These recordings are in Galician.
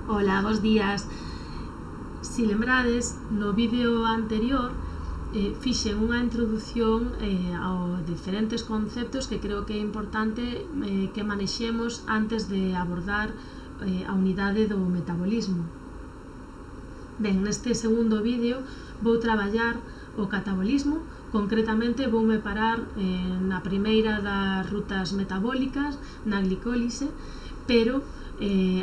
Ola, bos días. Si lembrades, no vídeo anterior fixen unha introdución aos diferentes conceptos que creo que é importante que manexemos antes de abordar a unidade do metabolismo. Ben, neste segundo vídeo vou traballar o catabolismo, concretamente voume parar na primeira das rutas metabólicas, na glicólise, pero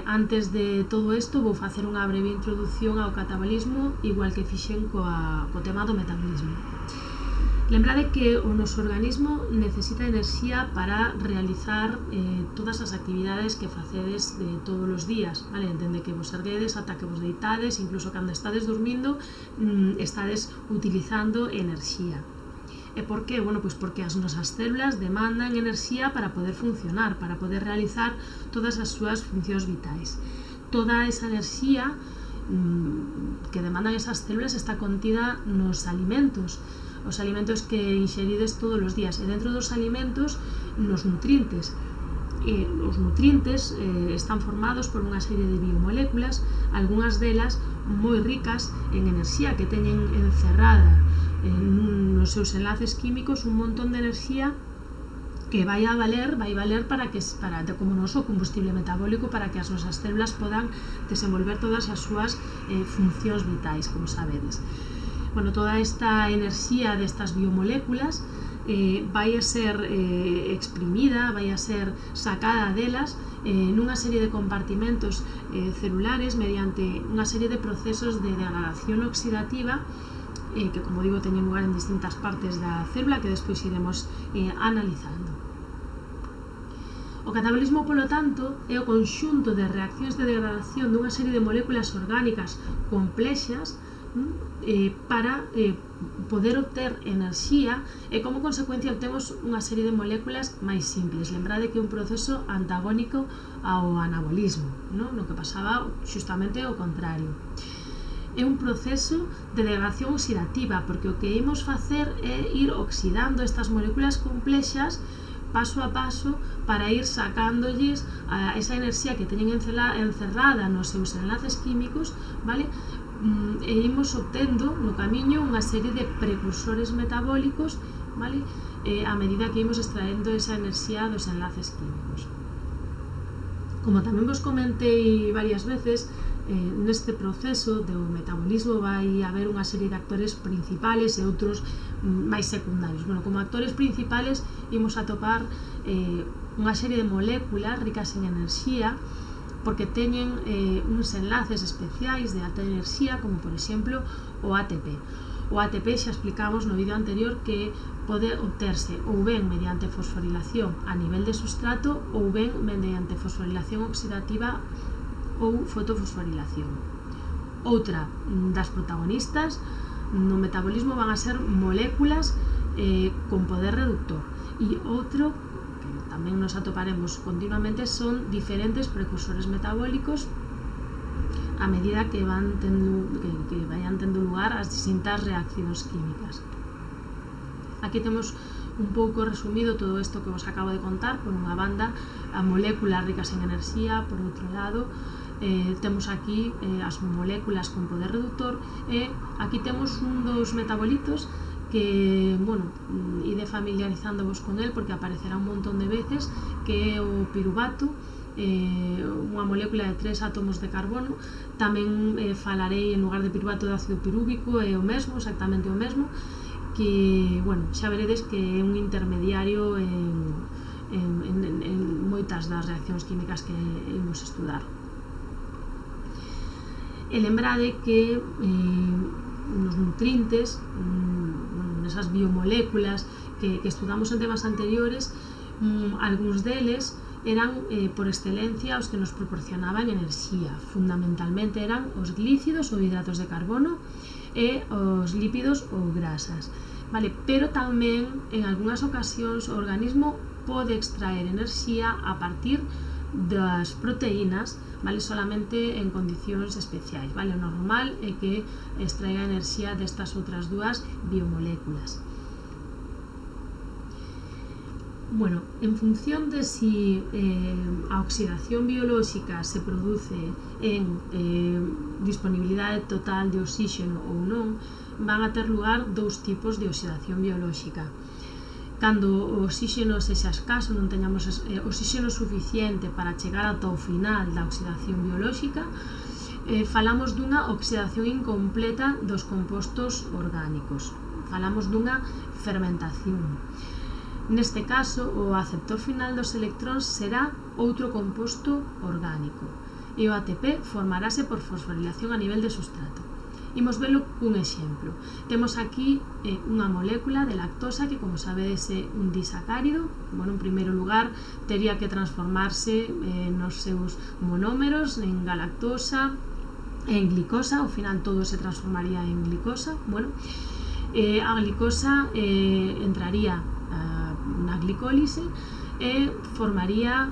antes de todo isto vou facer unha breve introducción ao catabolismo, igual que fixen co tema do metabolismo. Lembrade que o noso organismo necesita enerxía para realizar todas as actividades que facedes todos os días, vale? Dende que vos erguedes ata que vos deitades, incluso cando estades dormindo, estades utilizando enerxía. E por que? Bueno, pois porque as nosas células demandan enerxía para poder funcionar, para poder realizar todas as súas funcións vitais. Toda esa enerxía que demandan esas células está contida nos alimentos, os alimentos que inxerides todos os días, e dentro dos alimentos nos nutrientes. E os nutrientes están formados por unha serie de biomoléculas, algunhas delas moi ricas en enerxía, que teñen encerrada nos seus enlaces químicos un montón de enerxía que vai valer para como noso combustible metabólico, para que as nosas células podan desenvolver todas as súas funcións vitais, como sabedes. Bueno, toda esta enerxía destas biomoléculas vai a ser exprimida, vai a ser sacada delas nunha serie de compartimentos celulares mediante unha serie de procesos de degradación oxidativa que, como digo, teñen lugar en distintas partes da célula que despois iremos analizando. O catabolismo, polo tanto, é o conxunto de reaccións de degradación dunha serie de moléculas orgánicas complexas para poder obter enerxía, e como consecuencia obtemos unha serie de moléculas máis simples. Lembrade que é un proceso antagónico ao anabolismo, no que pasaba xustamente o contrario. É un proceso de degradación oxidativa, porque o que imos facer é ir oxidando estas moléculas complexas paso a paso para ir sacándolles esa enerxía que teñen encerrada nos seus enlaces químicos, vale? E imos obtendo no camiño unha serie de precursores metabólicos, vale? A medida que imos extraendo esa enerxía dos enlaces químicos. Como tamén vos comentei varias veces, neste proceso do metabolismo vai haber unha serie de actores principales e outros máis secundarios. Bueno, como actores principales imos atopar unha serie de moléculas ricas en enerxía, porque teñen uns enlaces especiais de alta enerxía, como por exemplo o ATP. O ATP xa explicamos no vídeo anterior que pode obterse ou ben mediante fosforilación a nivel de substrato ou ben mediante fosforilación oxidativa ou fotofosforilación. Outra das protagonistas no metabolismo van a ser moléculas con poder reductor, e outro que tamén nos atoparemos continuamente son diferentes precursores metabólicos a medida que vayan tendo lugar as distintas reaccións químicas. Aquí temos un pouco resumido todo isto que vos acabo de contar. Por unha banda, a moléculas ricas en enerxía, por outro lado temos aquí as moléculas con poder reductor, e aquí temos un dos metabolitos que, bueno, ide familiarizándovos con el porque aparecerá un montón de veces, que é o piruvato, unha molécula de 3 átomos de carbono. Tamén falarei, en lugar de piruvato, de ácido pirúvico, é o mesmo, exactamente o mesmo, que, bueno, xa veredes que é un intermediario en moitas das reaccións químicas que imos estudar. E lembrade que nos nutrientes, nesas biomoléculas que estudamos en temas anteriores, algúns deles eran por excelencia os que nos proporcionaban enerxía. Fundamentalmente eran os glícidos ou hidratos de carbono e os lípidos ou grasas, vale? Pero tamén en algunhas ocasións o organismo pode extraer enerxía a partir das proteínas, vale? Solamente en condicións especiais, vale? O normal é que extraiga enerxía destas outras dúas biomoléculas. Bueno, en función de si a oxidación biolóxica se produce en disponibilidade total de oxígeno ou non, van a ter lugar dous tipos de oxidación biolóxica. Cando o oxígeno sexa escaso, non teñamos oxígeno suficiente para chegar ata o final da oxidación biolóxica, falamos dunha oxidación incompleta dos compostos orgánicos. Falamos dunha fermentación. Neste caso, o aceptor final dos electróns será outro composto orgánico e o ATP formarase por fosforilación a nivel de sustrato. Imos velo cun exemplo. Temos aquí unha molécula de lactosa que, como sabedes, é un disacárido. Bueno, en primeiro lugar, tería que transformarse nos seus monómeros en galactosa, en glicosa. Ao final todo se transformaría en glicosa. Bueno, a glicosa entraría na glicólise e formaría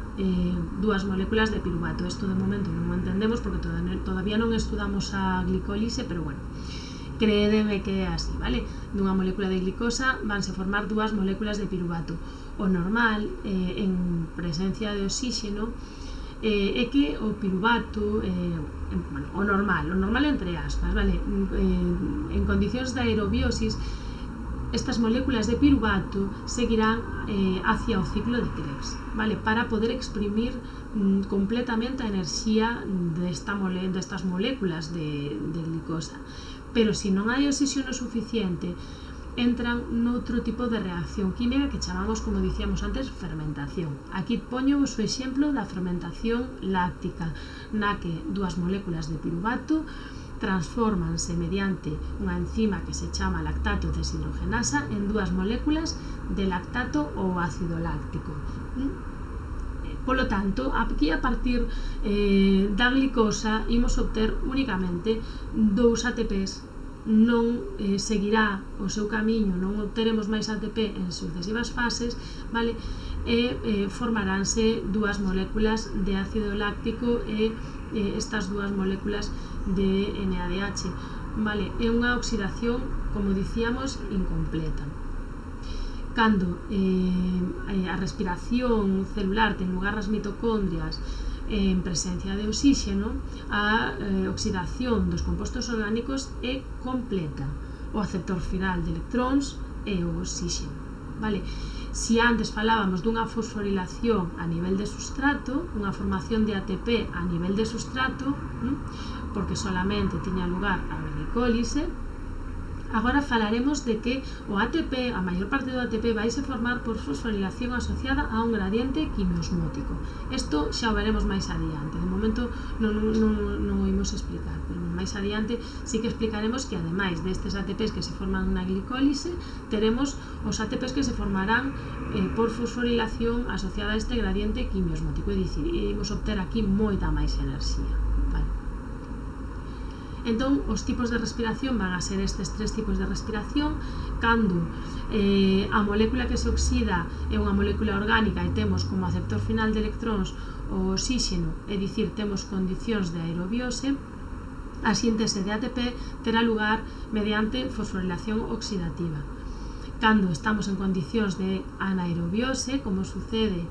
dúas moléculas de piruvato. Isto de momento non o entendemos porque todavía non estudamos a glicólise, pero bueno, créedeme que é así, vale? Dunha molécula de glicosa vanse formar dúas moléculas de piruvato. O normal, en presencia de oxígeno, é que o piruvato, bueno, o normal entre aspas, vale? En condicións de aerobiosis, estas moléculas de piruvato seguirán hacia o ciclo de Krebs, vale? Para poder exprimir completamente a enerxía destas moléculas de glicosa. Pero se non hai oxígeno suficiente, entran noutro tipo de reacción química que chamamos, como dicíamos antes, fermentación. Aquí poño o exemplo da fermentación láctica, na que dúas moléculas de piruvato transfórmanse mediante unha enzima que se chama lactato deshidrogenasa en dúas moléculas de lactato ou ácido láctico. Polo tanto, aquí a partir da glicosa imos obter únicamente dous ATPs, non seguirá o seu camiño, non obteremos máis ATP en sucesivas fases, vale? E formaránse dúas moléculas de ácido láctico e estas dúas moléculas de NADH, vale? É unha oxidación, como dicíamos, incompleta. Cando a respiración celular ten lugar nas mitocondrias en presencia de oxígeno, a oxidación dos compostos orgánicos é completa. O aceptor final de electróns é o oxígeno, vale? Si antes falábamos dunha fosforilación a nivel de sustrato, unha formación de ATP a nivel de sustrato, porque solamente tiña lugar a glicólise, agora falaremos de que o ATP, a maior parte do ATP, vaise formar por fosforilación asociada a un gradiente quimiosmótico. Isto xa o veremos máis adiante, de momento non o imos explicar, pero máis adiante sí que explicaremos que ademais destes ATPs que se forman na glicólise, teremos os ATPs que se formarán por fosforilación asociada a este gradiente quimiosmótico, é dicir, imos obter aquí moita máis enerxía, vale? Entón, os tipos de respiración van a ser estes tres tipos de respiración. Cando a molécula que se oxida é unha molécula orgánica e temos como aceptor final de electróns o oxígeno, é dicir, temos condicións de aerobiose, a síntese de ATP terá lugar mediante fosforilación oxidativa. Cando estamos en condicións de anaerobiose, como sucede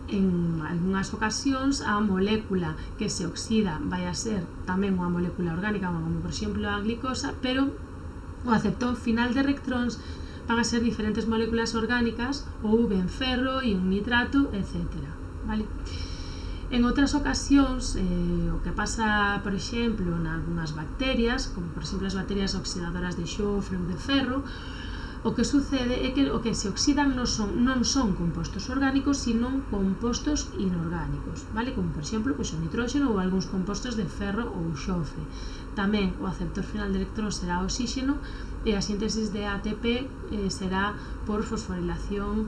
en algunhas ocasións, a molécula que se oxida vai a ser tamén unha molécula orgánica, como por exemplo a glicosa, pero o aceptor final de electróns van a ser diferentes moléculas orgánicas, ou ben ferro, e un nitrato, etc. Vale? En outras ocasións, o que pasa, por exemplo, en algunhas bacterias, como por exemplo as bacterias oxidadoras de xofre ou de ferro, o que sucede é que o que se oxidan non son compostos orgánicos, sino compostos inorgánicos, vale? Como por exemplo o nitróxeno ou algúns compostos de ferro ou xofre. Tamén o aceptor final de electróns será oxígeno e a síntesis de ATP será por fosforilación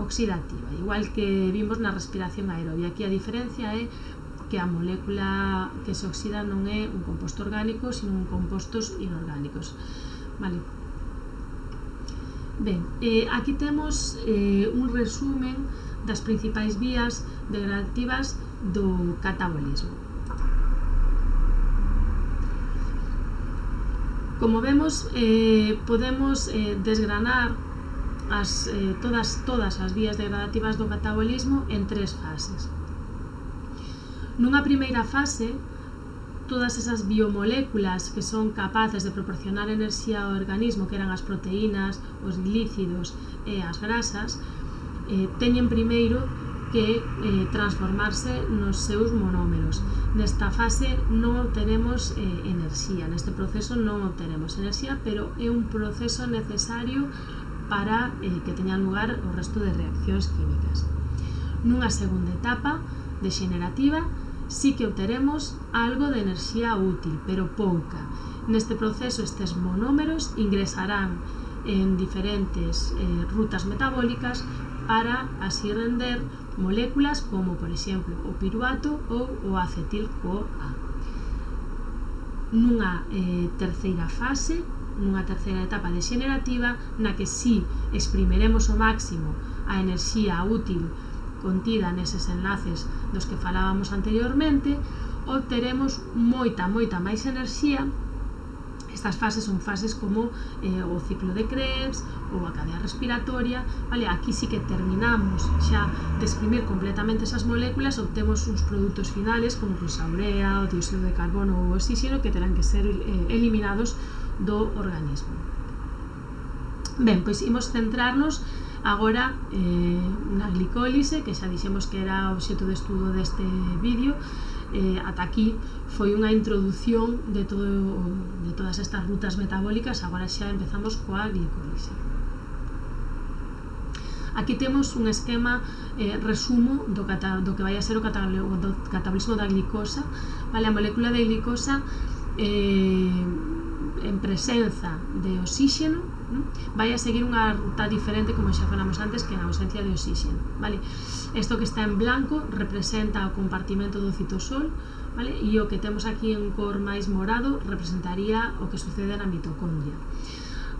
oxidativa, igual que vimos na respiración aerobia. Aquí a diferencia é que a molécula que se oxida non é un composto orgánico, sino compostos inorgánicos, vale? Ben, aquí temos un resumen das principais vías degradativas do catabolismo. Como vemos, podemos desgranar todas as vías degradativas do catabolismo en 3 fases. Nunha primeira fase, todas esas biomoléculas que son capaces de proporcionar enerxía ao organismo, que eran as proteínas, os glícidos e as grasas, teñen primeiro que transformarse nos seus monómeros. Nesta fase non obtenemos enerxía, neste proceso non obtenemos enerxía, pero é un proceso necesario para que teñan lugar o resto de reaccións químicas. Nunha segunda etapa degenerativa, sí que obteremos algo de enerxía útil, pero pouca. Neste proceso, estes monómeros ingresarán en diferentes rutas metabólicas para así render moléculas como, por exemplo, o piruvato ou o acetil-CoA. Nunha terceira fase, nunha terceira etapa degenerativa, na que sí exprimiremos ao máximo a enerxía útil contida neses enlaces dos que falábamos anteriormente, obteremos moita máis enerxía. Estas fases son fases como o ciclo de Krebs ou a cadea respiratoria, vale? Aquí sí que terminamos xa de exprimir completamente esas moléculas, obtemos uns produtos finales como pois a urea, o dióxido de carbono ou o oxígeno, que terán que ser eliminados do organismo. Ben, pois imos centrarnos agora na glicólise, que xa dixemos que era o obxecto de estudo deste vídeo. Ata aquí foi unha introdución de todas estas rutas metabólicas. Agora xa empezamos coa glicólise. Aquí temos un esquema resumo do que vai a ser o catabolismo da glicosa, vale? A molécula de glicosa en presenza de oxígeno vai a seguir unha ruta diferente, como xa falamos antes, que en ausencia de oxígeno, vale? Isto que está en blanco representa o compartimento do citosol, vale? E o que temos aquí en cor máis morado representaría o que sucede na mitocondria.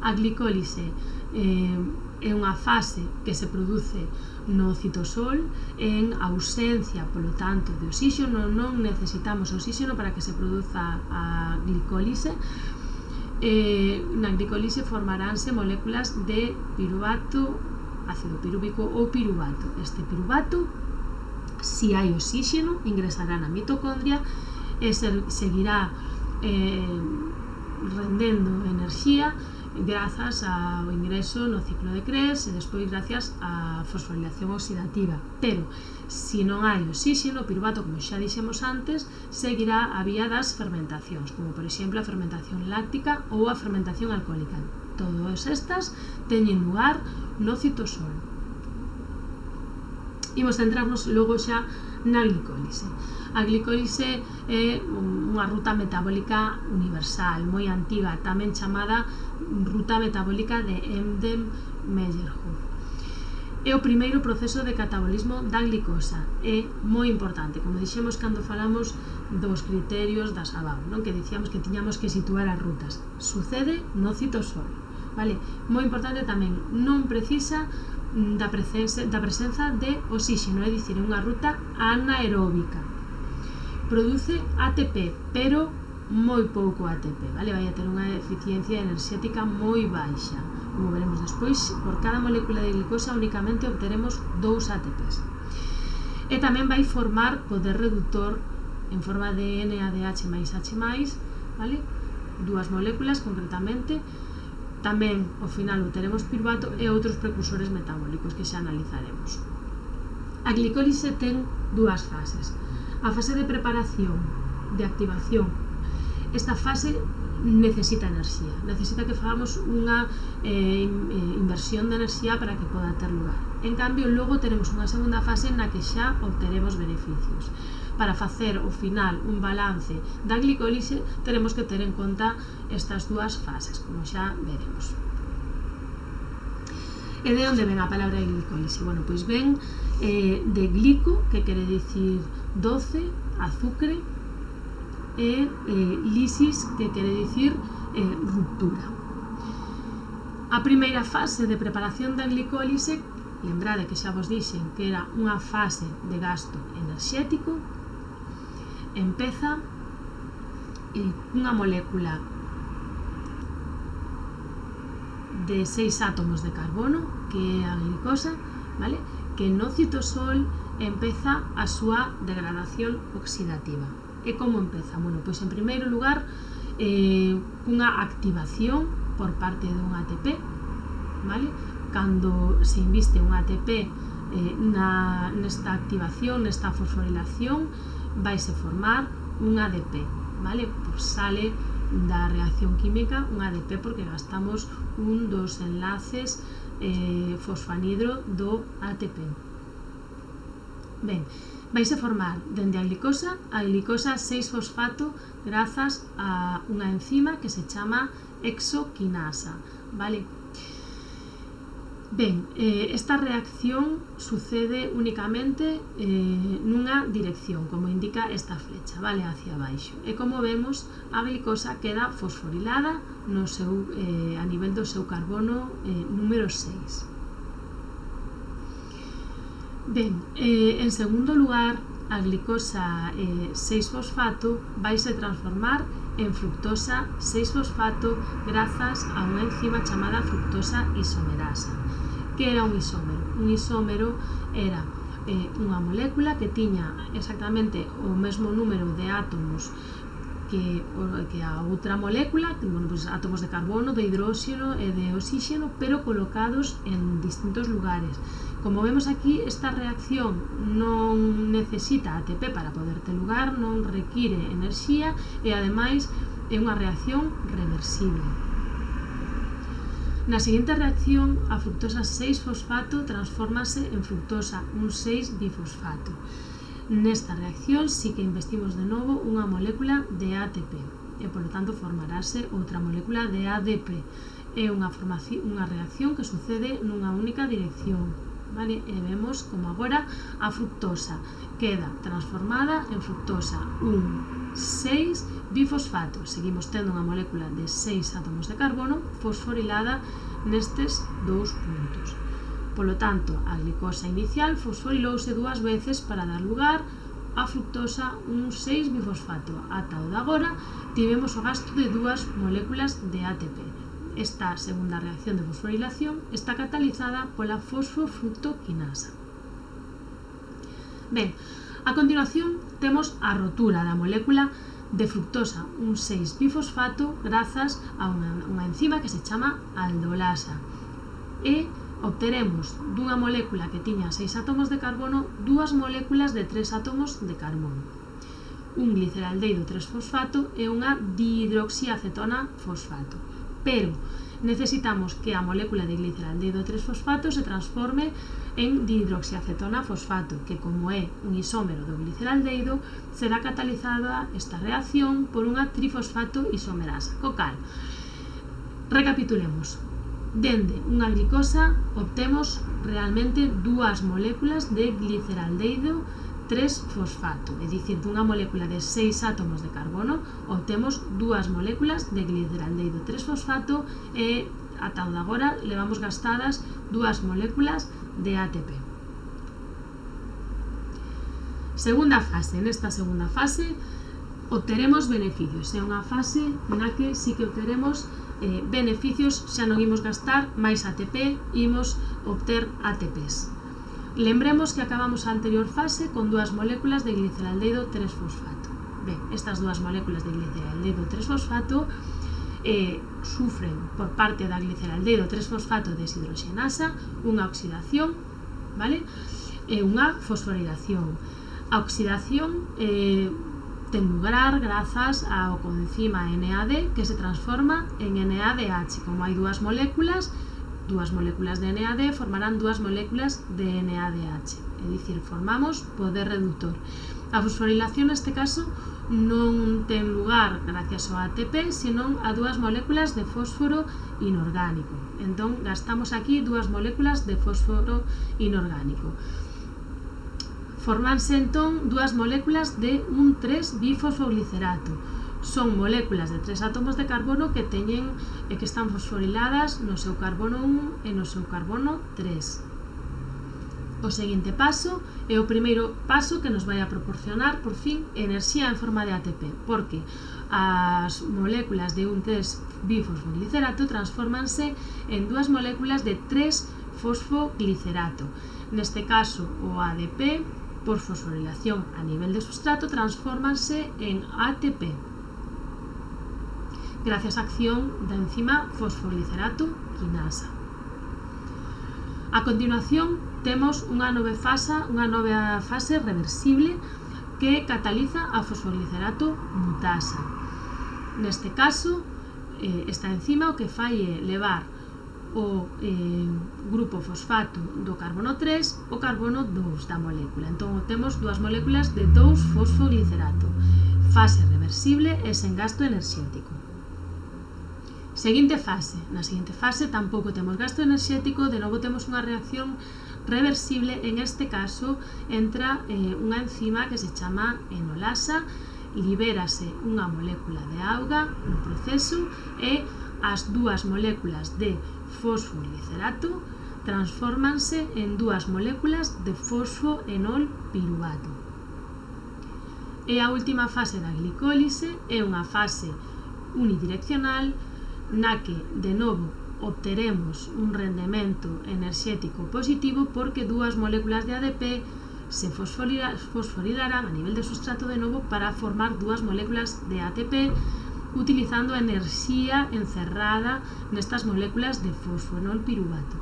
A glicólise é unha fase que se produce no citosol en ausencia, polo tanto, de oxígeno. Non necesitamos oxígeno para que se produza a glicólise. Na glicólise formaránse moléculas de piruvato, ácido pirúvico ou piruvato. Este piruvato, si hai oxígeno, ingresará na mitocondria e seguirá rendendo enerxía grazas ao ingreso no ciclo de Krebs e despois gracias á fosforilación oxidativa. Pero, se non hai oxígeno, o piruvato, como xa dixemos antes, seguirá a vía das fermentacións, como por exemplo a fermentación láctica ou a fermentación alcohólica. Todas estas teñen lugar no citosol. Imos centrarnos logo xa na glicólise. A glicólise é unha ruta metabólica universal, moi antiga, tamén chamada ruta metabólica de Embden-Meyerhof. É o primeiro proceso de catabolismo da glicosa. É moi importante, como dixemos cando falamos dos criterios da Sabao, non? Que dicíamos que tiñamos que situar as rutas. Sucede no citosol, vale? Moi importante tamén, non precisa da presenza de oxígeno, é dicir, é unha ruta anaeróbica. Produce ATP, pero moi pouco ATP, vale? Vai a ter unha eficiencia enerxética moi baixa. Como veremos despois, por cada molécula de glicosa únicamente obteremos 2 ATPs. E tamén vai formar poder reductor en forma de NADH máis H+, vale? 2 moléculas concretamente. Tamén, ao final, obteremos piruvato e outros precursores metabólicos que xa analizaremos. A glicólise ten 2 fases. A fase de preparación, de activación. Esta fase necesita enerxía, necesita que fagamos unha inversión de enerxía para que poda ter lugar. En cambio, logo teremos unha segunda fase na que xa obteremos beneficios. Para facer ao final un balance da glicólise teremos que ter en conta estas 2 fases, como xa veremos. E de onde ven a palabra glicólise? Bueno, pois ven de glico, que quere dicir doce, azucre, e lisis, que quere dicir ruptura. A primeira fase de preparación da glicólise, lembrade que xa vos dixen que era unha fase de gasto enerxético, empeza unha molécula de 6 átomos de carbono, que é a glicosa, vale? Que no citosol empeza a súa degradación oxidativa. E como empeza? Bueno, pois en primeiro lugar, unha activación por parte dun ATP, vale? Cando se inviste un ATP nesta activación, nesta fosforilación, vaise formar un ADP, vale? Pois sale da reacción química un ADP porque gastamos un dos enlaces fosfanhidro do ATP. Ben, vaise formar dende a glicosa 6-fosfato grazas a unha enzima que se chama hexoquinasa, vale? Ben, esta reacción sucede únicamente nunha dirección, como indica esta flecha, vale, hacia baixo. E como vemos, a glicosa queda fosforilada no seu, a nivel do seu carbono número 6. Ben, en segundo lugar, a glicosa 6-fosfato vaise transformar en fructosa 6-fosfato grazas a unha enzima chamada fructosa isomerasa. Que era un isómero? Un isómero era unha molécula que tiña exactamente o mesmo número de átomos que a outra molécula, bueno, pues átomos de carbono, de hidróxeno e de oxígeno, pero colocados en distintos lugares. Como vemos aquí, esta reacción non necesita ATP para poder ter lugar, non require enerxía e ademais é unha reacción reversible. Na seguinte reacción, a fructosa 6-fosfato transfórmase en fructosa 1,6-bifosfato. Nesta reacción sí que investimos de novo unha molécula de ATP e, polo tanto, formarase outra molécula de ADP. É unha reacción que sucede nunha única dirección, vale? E vemos como agora a fructosa queda transformada en fructosa 1,6-bifosfato. Seguimos tendo unha molécula de 6 átomos de carbono fosforilada nestes dous puntos. Polo tanto, a glicosa inicial fosforilouse dúas veces para dar lugar a fructosa 1,6-bifosfato. Ata o de agora tivemos o gasto de dúas moléculas de ATP. Esta segunda reacción de fosforilación está catalizada pola fosfofructoquinasa. Ben, a continuación temos a rotura da molécula de fructosa 1,6-bifosfato grazas a unha enzima que se chama aldolasa e obteremos dunha molécula que tiña 6 átomos de carbono dúas moléculas de 3 átomos de carbono, un gliceraldehído 3-fosfato e unha dihidroxiacetona fosfato. Pero necesitamos que a molécula de gliceraldehído 3-fosfato se transforme en dihidroxiacetona fosfato, que como é un isómero do gliceraldehído, será catalizada esta reacción por unha trifosfato isomerasa. Co cal, recapitulemos. Dende unha glicosa obtemos realmente dúas moléculas de gliceraldehído 3-fosfato, é dicir, dunha molécula de 6 átomos de carbono obtemos dúas moléculas de gliceraldehído 3-fosfato e ata o de agora levamos gastadas dúas moléculas de ATP. Segunda fase. Nesta segunda fase obteremos beneficios. É unha fase na que sí que obteremos beneficios, xa non imos gastar máis ATP, imos obter ATPs. Lembremos que acabamos a anterior fase con dúas moléculas de gliceraldehído 3-fosfato. Ben, estas dúas moléculas de gliceraldehído 3-fosfato sufren por parte da gliceraldehído 3-fosfato deshidroxenasa unha oxidación, vale? E unha fosforilación. A oxidación ten lugar grazas ao coenzima NAD que se transforma en NADH. Como hai dúas moléculas de NAD formarán dúas moléculas de NADH, é dicir, formamos poder reductor. A fosforilación neste caso non ten lugar gracias ao ATP, senón a dúas moléculas de fósforo inorgánico. Entón, gastamos aquí dúas moléculas de fósforo inorgánico. Formanse entón dúas moléculas de un 3-bifosfoglicerato. Son moléculas de 3 átomos de carbono que están fosforiladas no seu carbono 1 e no seu carbono 3. O seguinte paso é o primeiro paso que nos vai a proporcionar, por fin, enerxía en forma de ATP, porque as moléculas de un 3-bifosfoglicerato transfórmanse en dúas moléculas de 3-fosfoglicerato. Neste caso, o ADP, por fosforilación a nivel de sustrato, transfórmanse en ATP, gracias á acción da enzima fosfoglicerato quinasa. A continuación, temos unha nova fase reversible que cataliza a fosfoglicerato mutasa. Neste caso, esta enzima o que fai é levar o grupo fosfato do carbono 3 ao carbono 2 da molécula. Entón, temos dúas moléculas de 2-fosfoglicerato. Fase reversible e sen gasto enerxético. Seguinte fase. Na seguinte fase tampouco temos gasto enerxético, de novo temos unha reacción reversible. En este caso entra unha enzima que se chama enolasa, libérase unha molécula de auga no proceso e as dúas moléculas de fosfoglicerato transfórmanse en dúas moléculas de fosfoenol piruvato. E a última fase da glicólise é unha fase unidireccional na que, de novo, obteremos un rendemento enerxético positivo porque dúas moléculas de ADP se fosforilarán a nivel de sustrato de novo para formar dúas moléculas de ATP utilizando a enerxía encerrada nestas moléculas de fosfoenol piruvato.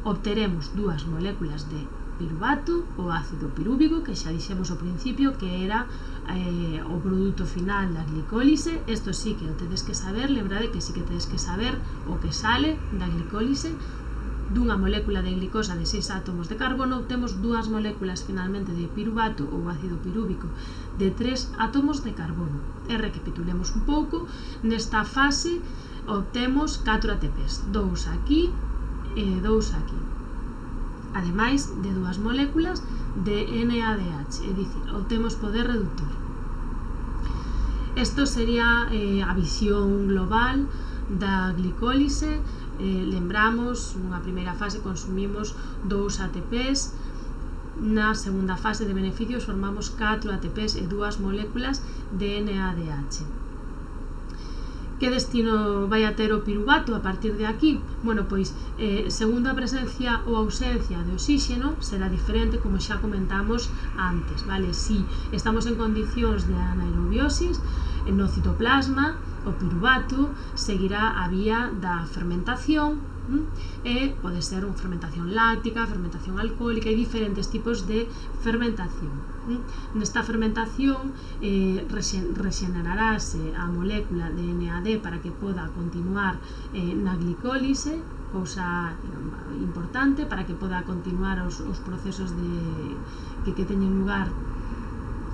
Obteremos dúas moléculas de piruvato, o ácido pirúvico, que xa dixemos ao principio que era o produto final da glicólise. Isto sí que o tedes que saber, lembrade que sí que tedes que saber o que sale da glicólise. Dunha molécula de glicosa de 6 átomos de carbono obtemos dúas moléculas finalmente de piruvato ou ácido pirúvico de 3 átomos de carbono. E recapitulemos un pouco, nesta fase obtemos 4 ATPs, 2 aquí e 2 aquí, ademais de dúas moléculas de NADH, é dicir, obtemos poder reductor. Isto sería a visión global da glicólise. Lembramos, nunha primeira fase consumimos 2 ATPs, na segunda fase de beneficios formamos 4 ATPs e dúas moléculas de NADH. Que destino vai a ter o piruvato a partir de aquí? Bueno, pois, segundo a presencia ou ausencia de oxígeno, será diferente, como xa comentamos antes, vale? Si estamos en condicións de anaerobiosis, no citoplasma, o piruvato seguirá a vía da fermentación, e pode ser unha fermentación láctica, fermentación alcohólica e diferentes tipos de fermentación. Nesta fermentación rexenerarase a molécula de NAD para que poda continuar na glicólise, cousa importante, para que poda continuar os procesos que teñen lugar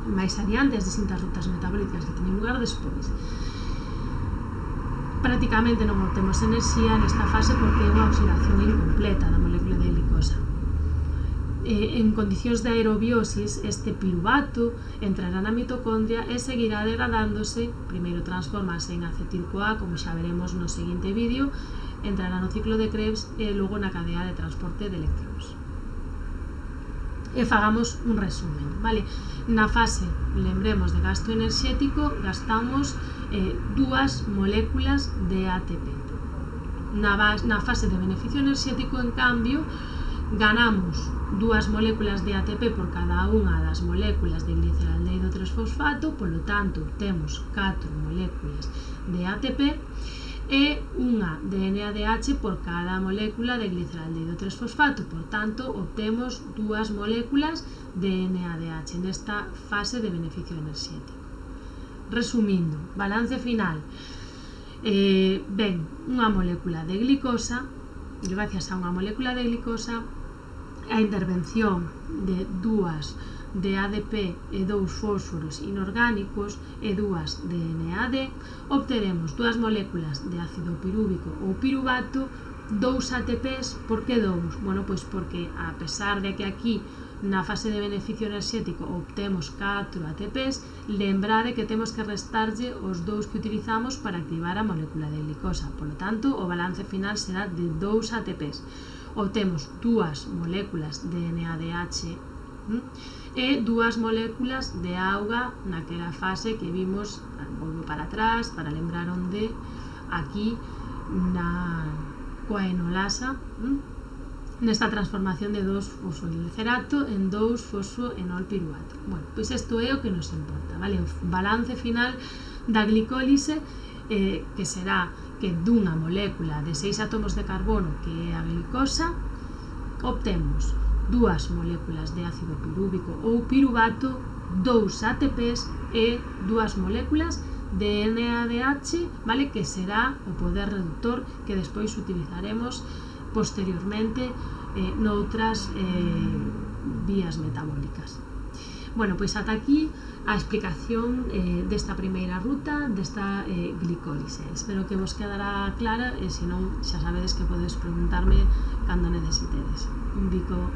máis adiante, as distintas rutas metabólicas que teñen lugar despois. Prácticamente non obtemos enerxía nesta fase porque é unha oxidación incompleta da molécula de glicosa. En condicións de aerobiosis, este piruvato entrará na mitocondria e seguirá degradándose. Primeiro transformase en acetil-CoA, como xa veremos no seguinte vídeo, entrará no ciclo de Krebs e logo na cadea de transporte de electrons. E fagamos un resumen, vale? Na fase, lembremos, de gasto enerxético, gastamos dúas moléculas de ATP. Na fase de beneficio enerxético, en cambio, ganamos dúas moléculas de ATP por cada unha das moléculas de gliceraldehído 3-fosfato, polo tanto, temos 4 moléculas de ATP e unha de NADH por cada molécula de gliceraldehído 3-fosfato, por tanto, obtemos dúas moléculas de NADH nesta fase de beneficio enerxético. Resumindo, balance final. Ben, unha molécula de glicosa, gracias a unha molécula de glicosa, a intervención de dúas de ADP e 2 fósforos inorgánicos e dúas de NAD, obteremos dúas moléculas de ácido pirúvico ou piruvato, 2 ATPs. Por que 2? Bueno, pois porque a pesar de que aquí na fase de beneficio enerxético obtemos 4 ATPs, lembrade que temos que restarlle os 2 que utilizamos para activar a molécula de glicosa. Por lo tanto, o balance final será de 2 ATPs. obtemos dúas moléculas de NADH e dúas moléculas de auga naquela fase que vimos, volvo para atrás para lembrar onde, aquí na coenolasa, nesta transformación de 2-fosfoglicerato en 2-fosfoenolpiruvato. Bueno, pois isto é o que nos importa, vale? O balance final da glicólise, que será que dunha molécula de 6 átomos de carbono, que é a glicosa, obtemos dúas moléculas de ácido pirúvico ou piruvato, 2 ATPs e dúas moléculas de NADH, vale? Que será o poder reductor que despois utilizaremos posteriormente noutras vías metabólicas. Bueno, pois ata aquí a explicación desta primeira ruta, desta glicólise. Espero que vos quedará clara e se non xa sabedes que podedes preguntarme cando necesitedes. Un bico.